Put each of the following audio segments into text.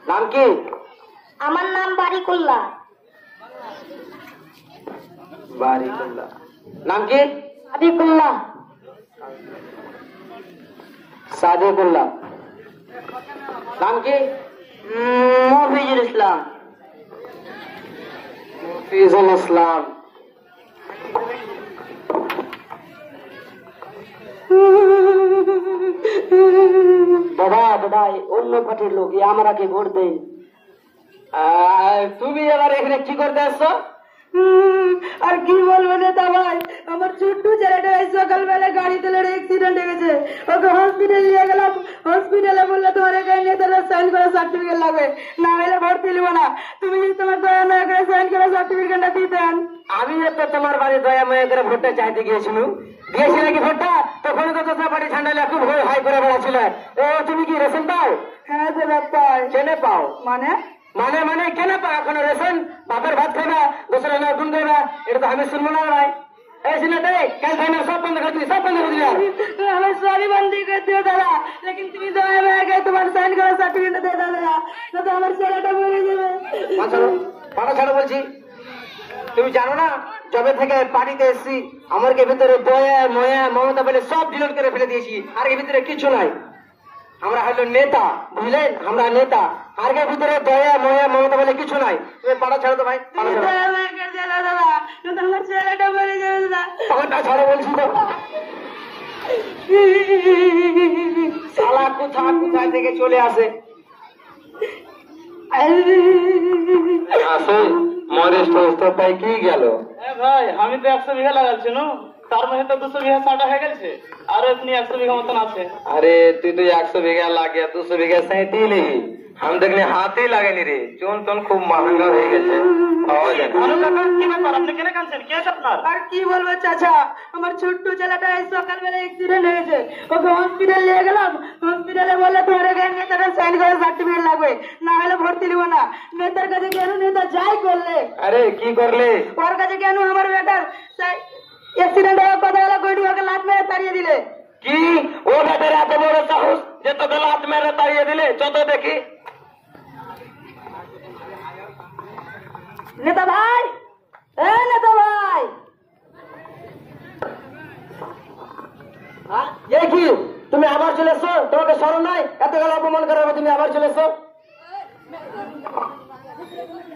নাম কি? আমার নাম বারিকুল্লাহ। বারিকুল্লাহ। নাম কি? সাদিকুল্লাহ। সাদিকুল্লাহ। নাম কি? মফিজুল ইসলাম। মফিজুল ইসলাম। দাদা দাদা অন্য পার্টির লোক আমাকে ভোট দেন। তুমি এবার এখানে কি করতে আসছো? আর কি বলবো নেতা ভাই, আমার ছোট্ট ছেলেটা সকালবেলা গাড়ি তেলে অ্যাক্সিডেন্ট হয়ে গেছে, ওকে হসপিটাল নিয়ে গেলাম। হসপিটালে বললে তোমার এখানে নেতারা সাইন করা সার্টিফিকেট লাগবে, না হলে ভর্তি নিব না। তুমি তোমার দয়া মায়া করে সাইন করা সার্টিফিকেটটা দিতেন। আমি তো তোমার বাড়ি দয়া মায়া করে ভোটটা চাইতে গিয়েছিলাম। দিয়েছি নাকি ভোটটা? তখন তো তোমরা বাড়ি ঠান্ডা খুব ভয় হাই করে বেড়াচ্ছিল। ও তুমি কি রেশন পাও? হ্যাঁ দাদা পাই। কেনে পাও? মানে মানে মানে কেনে পাও? এখন রেশন বাপের ভাত খাবা, দোসরা নতুন দেবা, এটা তো আমি শুনবো না ভাই। এই সিনেতে কাল ফাইনাল সব বন্ধ করে দিই, সব বন্ধ করে দিলাম। আমার সবই বন্ধ করে দিও দাদা, লেকিন তুমি দয়া মায়া করে তোমার সাইন করা সার্টিফিকেট দে দাদা, না তো আমার ছেলেটা মরে যাবে। পাটা ছাড়ো বলছি। তুমি জানো না যবে থেকে পার্টিতে এসছি আমার কে ভিতরে দয়া ময়া মমতা বলে সব ডিলিট করে ফেলে দিয়েছি। আর এর ভিতরে কিছু নাই। আমরা হলো নেতা, বুঝলেন? আমরা নেতা। আর এর ভিতরে দয়া ময়া মমতা বলে কিছু নাই। তুমি পাটা ছাড়ো তো ভাই, পাটা ছাড়ো। দয়া মায়া করে দে দাদা, না তো আমার ছেলেটা মরে যাবে দাদা। পাটা ছাড়ো বলছি তো। শালা কোথায় থেকে চলে আসে। আসুন মরেশ তো তাই কি গেল? ভাই আমি তো 100 বিঘা লাগাচ্ছি না, তার মধ্যে তো 200 বিঘা সাটা হয়ে গেছে, আর এমনি 100 বিঘা মতন আছে। अरे तू तो 100 बीघा ला गया, 200 बीघा सैती नहीं। हम देखने हाथ ही लागेनी रे। चुन तुन खूब महंगा हो गए। আপনি কেন কাঁদছেন? কি আছে আপনার? আর কি বলবো চাচা, আমার ছোট্ট ছেলেটা সকালবেলা অ্যাক্সিডেন্ট হয়েছে, ওকে হসপিটাল নিয়ে গেলাম। হসপিটালে বললে তোমার এখানে নেতারা সাইন করে সার্টিফিকেট লাগবে, না হলে ভর্তি নিব না। নেতার কাছে কেন নেতা যাই করলে? अरे की करले? ওর কাছে কেন আমার বেটার অ্যাক্সিডেন্ট হওয়ার কথা হলো, গড়ি ওকে লাত মেরে তাড়িয়ে দিলে। কি ও বেটার এত বড় সাহস যে তোকে লাত মেরে তাড়িয়ে দিলে? যত দেখি। নেতা ভাই, নেতা ভাই, এই কি তুমি আবার চলে এসো? তোমাকে শরম নাই? এত গেল অপমান করার তুমি আবার চলে এসো?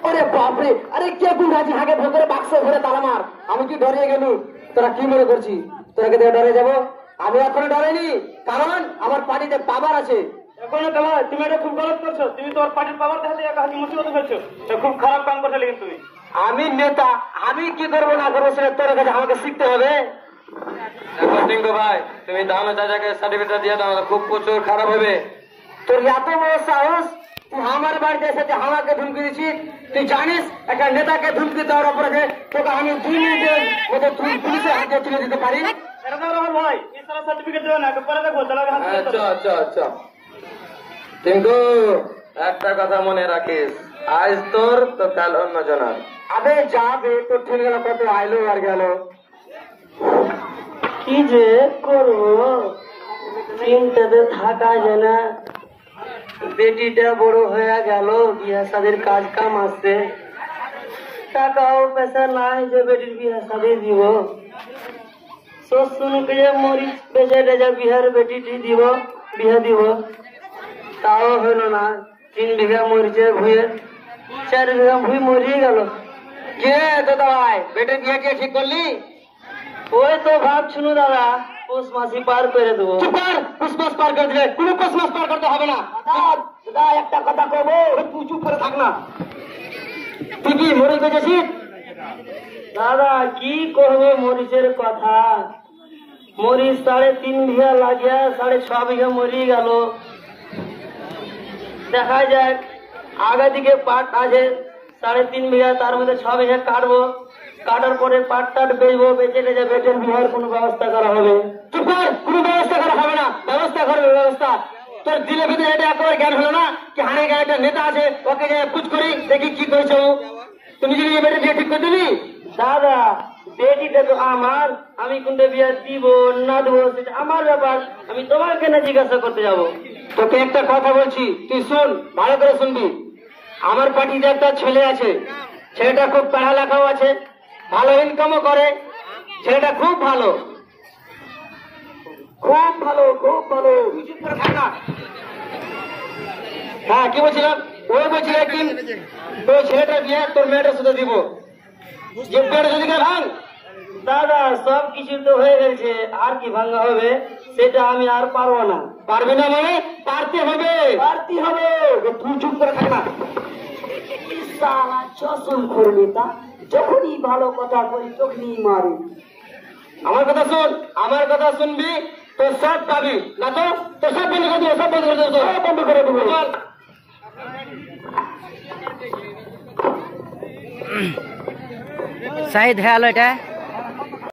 আরে বাপরে, আরে কে গুন্ডাছি হাগে ভেতরে বাক্স ভরে তালা মার। আমি কি ডরিয়ে গেলু? তোরা কি মনে করছি তোরা কে ডরে যাবো? আমি এখনো ডরেনি, কারণ আমার পার্টিতে পাওয়ার আছে। এখন তুমি এটা খুব গলত করছো। তুমি তোমার পার্টির পাওয়ার দেখাতে কাহিনী মুসিবত ফেলছো। খুব খারাপ কাম করছো লেকিন তুমি। আমি নেতা, আমি কি করবো না করবো সেটা তোর কাছে আমাকে শিখতে হবে। দেখো টিঙ্কু ভাই, তুমি দানো চাচাকে সার্টিফিকেট দিয়ে দাও, খুব প্রচুর খারাপ হবে। তোর এত বড় সাহস, তুই আমার বাড়িতে এসে আমাকে ধুমকি দিচ্ছিস? তুই জানিস একটা নেতাকে ধুমকি দেওয়ার অপরাধে তোকে আমি 2 মিনিটের মতো তুই পুলিশের হাতে তুলে দিতে পারি? এটা তো রহমান ভাই, এই সারা সার্টিফিকেট দেবে না, পরে দেখো চালাবে হাত। আচ্ছা আচ্ছা আচ্ছা টিঙ্কু, একটা কথা মনে রাখিস, আজ তোর তো কাল অন্য জনার। আবে যাবে তোর ঠিক গেল, কত আইলো আর গেল। কি যে করবো, চিন্তাতে থাকা যায় না। বেটিটা বড় হয়ে গেল, বিয়া শাদির কাজ কাম আসছে, টাকাও পয়সা নাই যে বেটির বিয়া শাদি দিব। শ্বশুরকে যে মরিচ বেচে রেজা বিহার বেটিটি দিব, বিয়া দিব, তাও হইল না। 3 বিঘা মরিচে ভুঁয়ে 4 বিঘা ভুঁই মরিয়ে গেল। কে দাদা ভাই, বেটের বিয়ে কে ঠিক করলি? ওই তো ভাবছিল দাদা, পৌষ মাসি পার করে দেবো। চুপ কর, পুষ্পাস পার করে দিলে কোনো পুষ্পাস পার করতে হবে না। দাদা একটা কথা কবো, তুই চুপ করে থাক না। তুই কি মরিচ বেচেছিস? দাদা কি করবে মরিচের কথা, মরিচ 3.5 বিঘা লাগিয়া 6.5 বিঘা মরিয়ে গেল। দেখা যাক, আগে দিকে পাট আছে 3.5 বিঘা, তার মধ্যে 6 বিঘা কাটবো, কাটার পরে পাট টাট বেচবো, বেচে টেচে বেটের বিবাহের কোনো ব্যবস্থা করা হবে। চুপ কর, কোনো ব্যবস্থা করা হবে না, ব্যবস্থা করবে ব্যবস্থা। তোর দিলে ভিতরে এটা একেবারে জ্ঞান হলো না কি হারে গায়ে একটা নেতা আছে, ওকে যে পুজ করি দেখি কি করেছো। তুমি যদি বেটে বিয়ে ঠিক করে দিবি? দাদা বেটিটা তো আমার, আমি কোনটা বিয়ে দিব না দেবো সেটা আমার ব্যাপার, আমি তোমাকে না জিজ্ঞাসা করতে যাব। তোকে একটা কথা বলছি, তুই শুন, ভালো করে শুনবি। আমার পার্টিতে একটা ছেলে আছে, ছেলেটা খুব পড়ালেখাও আছে, ভালো ইনকামও করে, ছেলেটা খুব ভালো, খুব ভালো, খুব ভালো। হ্যাঁ কি বলছিলাম, ওই বলছিল কি তোর ছেলেটা বিয়ে তোর মেয়েটার সাথে দিব, যে পেটে যদি ভাঙ। দাদা সব কিছু তো হয়ে গেছে, আর কি ভাঙা হবে, সেটা আমি আর পারবো না। পারবি না মানে? পারতে হবে, পারতে হবে। তুই চুপ করে থাক না। চশম করবি তা যখনই ভালো কথা বলি তখনই মারি। আমার কথা শোন, আমার কথা শুনবি, তোর সব পাবি না তো, তোর সব বন্ধ করে দেবো, সব বন্ধ করে দেবো, সব বন্ধ করে দেবো। চল शायद है लो এটা